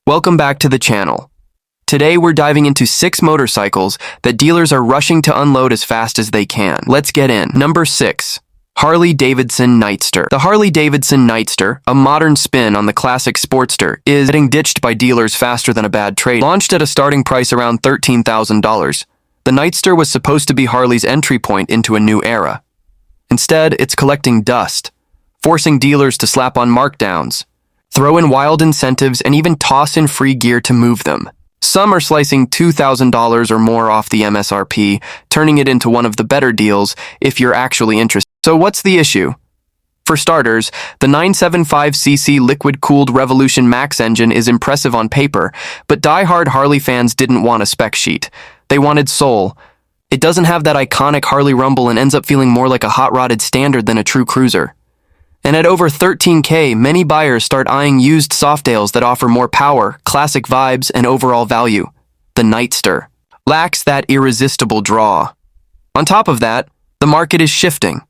Welcome back to the channel. Today we're diving into 6 motorcycles that dealers are rushing to unload as fast as they can. Let's get in. Number 6. Harley-Davidson Nightster. The Harley-Davidson Nightster, a modern spin on the classic Sportster, is getting ditched by dealers faster than a bad trade. Launched at a starting price around $13,000, the Nightster was supposed to be Harley's entry point into a new era. Instead, it's collecting dust, forcing dealers to slap on markdowns, throw in wild incentives, and even toss in free gear to move them. Some are slicing $2,000 or more off the MSRP, turning it into one of the better deals if you're actually interested. So what's the issue? For starters, the 975cc liquid-cooled Revolution Max engine is impressive on paper, but die-hard Harley fans didn't want a spec sheet. They wanted soul. It doesn't have that iconic Harley rumble and ends up feeling more like a hot-rodded standard than a true cruiser. And at over $13K, many buyers start eyeing used Softails that offer more power, classic vibes, and overall value. The Nightster lacks that irresistible draw. On top of that, the market is shifting.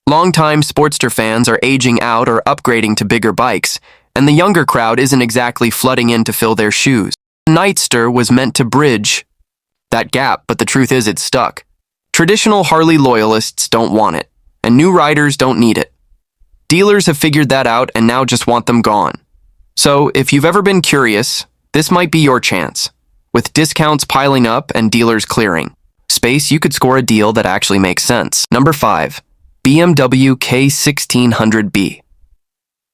Longtime Sportster fans are aging out or upgrading to bigger bikes, and the younger crowd isn't exactly flooding in to fill their shoes. The Nightster was meant to bridge that gap, but the truth is it's stuck. Traditional Harley loyalists don't want it, and new riders don't need it. Dealers have figured that out and now just want them gone. So, if you've ever been curious, this might be your chance. With discounts piling up and dealers clearing space, you could score a deal that actually makes sense. Number 5. BMW K1600B.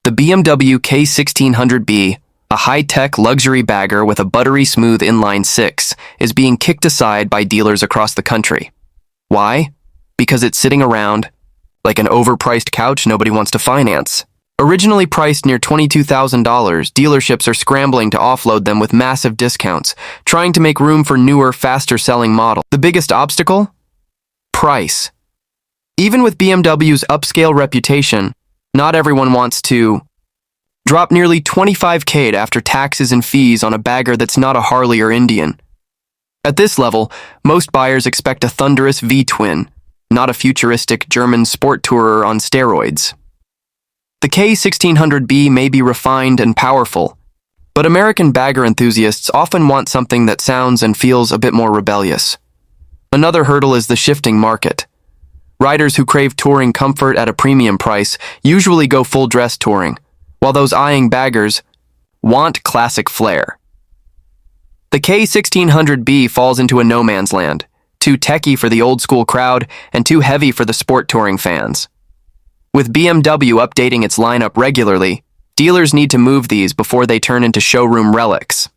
The BMW K1600B, a high-tech luxury bagger with a buttery smooth inline-six, is being kicked aside by dealers across the country. Why? Because it's sitting around like an overpriced couch nobody wants to finance. Originally priced near $22,000, dealerships are scrambling to offload them with massive discounts, trying to make room for newer, faster-selling models. The biggest obstacle? Price. Even with BMW's upscale reputation, not everyone wants to drop nearly $25K after taxes and fees on a bagger that's not a Harley or Indian. At this level, most buyers expect a thunderous V-twin, not a futuristic German sport tourer on steroids. The K1600B may be refined and powerful, but American bagger enthusiasts often want something that sounds and feels a bit more rebellious. Another hurdle is the shifting market. Riders who crave touring comfort at a premium price usually go full-dress touring, while those eyeing baggers want classic flair. The K1600B falls into a no-man's land, too techy for the old-school crowd and too heavy for the sport touring fans. With BMW updating its lineup regularly, dealers need to move these before they turn into showroom relics.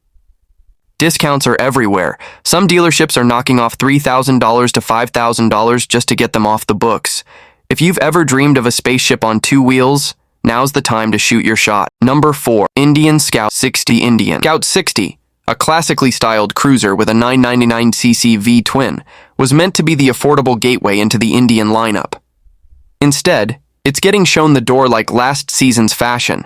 Discounts are everywhere. Some dealerships are knocking off $3,000 to $5,000 just to get them off the books. If you've ever dreamed of a spaceship on 2 wheels, now's the time to shoot your shot. Number 4. Indian Scout 60. Indian Scout 60, a classically styled cruiser with a 999cc V-twin, was meant to be the affordable gateway into the Indian lineup. Instead, it's getting shown the door like last season's fashion.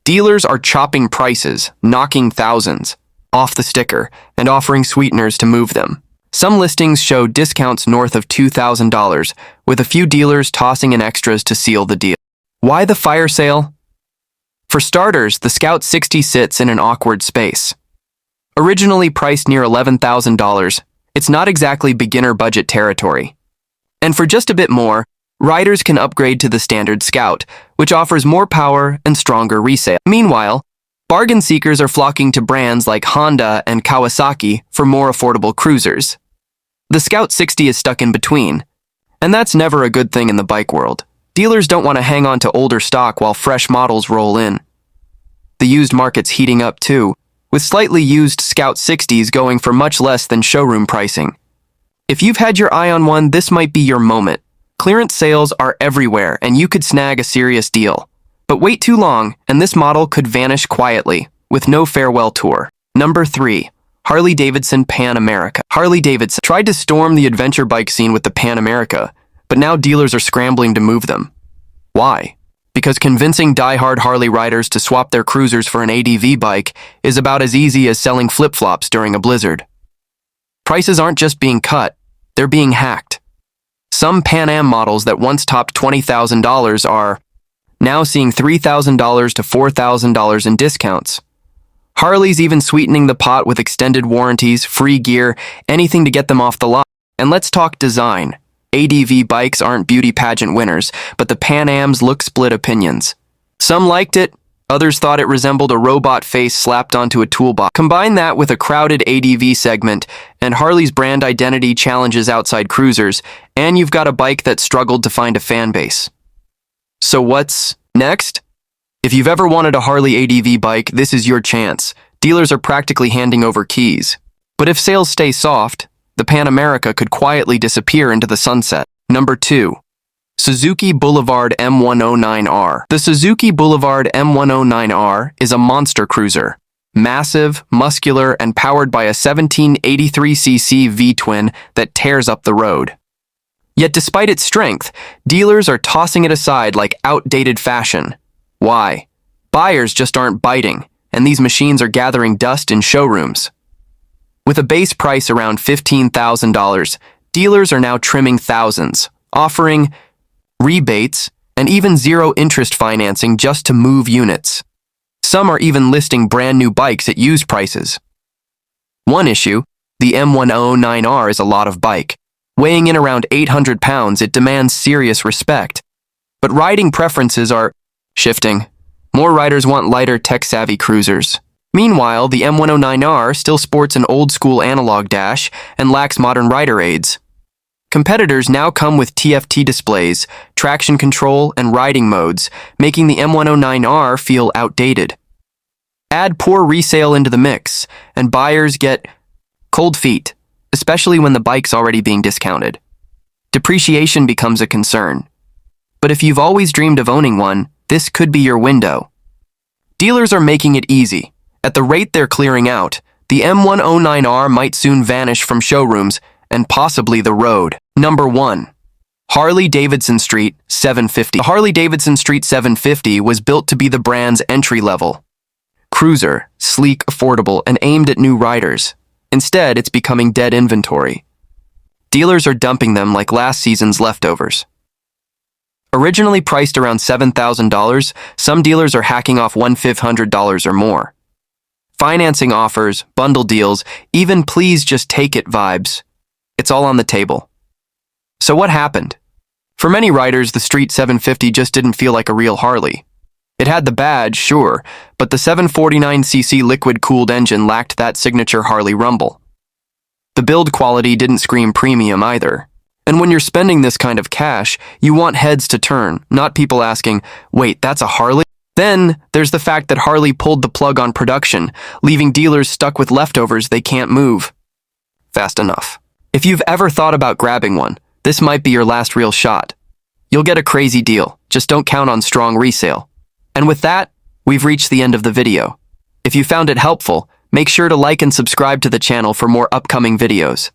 Dealers are chopping prices, knocking thousands off the sticker, and offering sweeteners to move them. Some listings show discounts north of $2,000, with a few dealers tossing in extras to seal the deal. Why the fire sale? For starters, the Scout 60 sits in an awkward space. Originally priced near $11,000, it's not exactly beginner budget territory. And for just a bit more, riders can upgrade to the standard Scout, which offers more power and stronger resale. Meanwhile, bargain seekers are flocking to brands like Honda and Kawasaki for more affordable cruisers. The Scout 60 is stuck in between, and that's never a good thing in the bike world. Dealers don't want to hang on to older stock while fresh models roll in. The used market's heating up too, with slightly used Scout 60s going for much less than showroom pricing. If you've had your eye on one, this might be your moment. Clearance sales are everywhere, and you could snag a serious deal. But wait too long, and this model could vanish quietly, with no farewell tour. Number 3. Harley-Davidson Pan America. Harley-Davidson tried to storm the adventure bike scene with the Pan America, but now dealers are scrambling to move them. Why? Because convincing die-hard Harley riders to swap their cruisers for an ADV bike is about as easy as selling flip-flops during a blizzard. Prices aren't just being cut, they're being hacked. Some Pan Am models that once topped $20,000 are now seeing $3,000 to $4,000 in discounts. Harley's even sweetening the pot with extended warranties, free gear, anything to get them off the lot. And let's talk design. ADV bikes aren't beauty pageant winners, but the Pan Ams look split opinions. Some liked it, others thought it resembled a robot face slapped onto a toolbox. Combine that with a crowded ADV segment, and Harley's brand identity challenges outside cruisers, and you've got a bike that struggled to find a fan base. So what's next? If you've ever wanted a Harley ADV bike, this is your chance. Dealers are practically handing over keys. But if sales stay soft, the Pan America could quietly disappear into the sunset. Number 2. Suzuki Boulevard M109R. The Suzuki Boulevard M109R is a monster cruiser. Massive, muscular, and powered by a 1783cc V-twin that tears up the road. Yet despite its strength, dealers are tossing it aside like outdated fashion. Why? Buyers just aren't biting, and these machines are gathering dust in showrooms. With a base price around $15,000, dealers are now trimming thousands, offering rebates and even zero-interest financing just to move units. Some are even listing brand new bikes at used prices. One issue, the M109R is a lot of bike. Weighing in around 800 pounds, it demands serious respect. But riding preferences are shifting. More riders want lighter, tech-savvy cruisers. Meanwhile, the M109R still sports an old-school analog dash and lacks modern rider aids. Competitors now come with TFT displays, traction control, and riding modes, making the M109R feel outdated. Add poor resale into the mix, and buyers get cold feet, especially when the bike's already being discounted. Depreciation becomes a concern. But if you've always dreamed of owning one, this could be your window. Dealers are making it easy. At the rate they're clearing out, the M109R might soon vanish from showrooms and possibly the road. Number 1. Harley-Davidson Street 750. The Harley-Davidson Street 750 was built to be the brand's entry-level cruiser, sleek, affordable, and aimed at new riders. Instead, it's becoming dead inventory. Dealers are dumping them like last season's leftovers. Originally priced around $7,000, some dealers are hacking off $1,500 or more. Financing offers, bundle deals, even please just take it vibes. It's all on the table. So what happened? For many riders, the Street 750 just didn't feel like a real Harley. It had the badge, sure, but the 749cc liquid-cooled engine lacked that signature Harley rumble. The build quality didn't scream premium either. And when you're spending this kind of cash, you want heads to turn, not people asking, wait, that's a Harley? Then, there's the fact that Harley pulled the plug on production, leaving dealers stuck with leftovers they can't move fast enough. If you've ever thought about grabbing one, this might be your last real shot. You'll get a crazy deal, just don't count on strong resale. And with that, we've reached the end of the video. If you found it helpful, make sure to like and subscribe to the channel for more upcoming videos.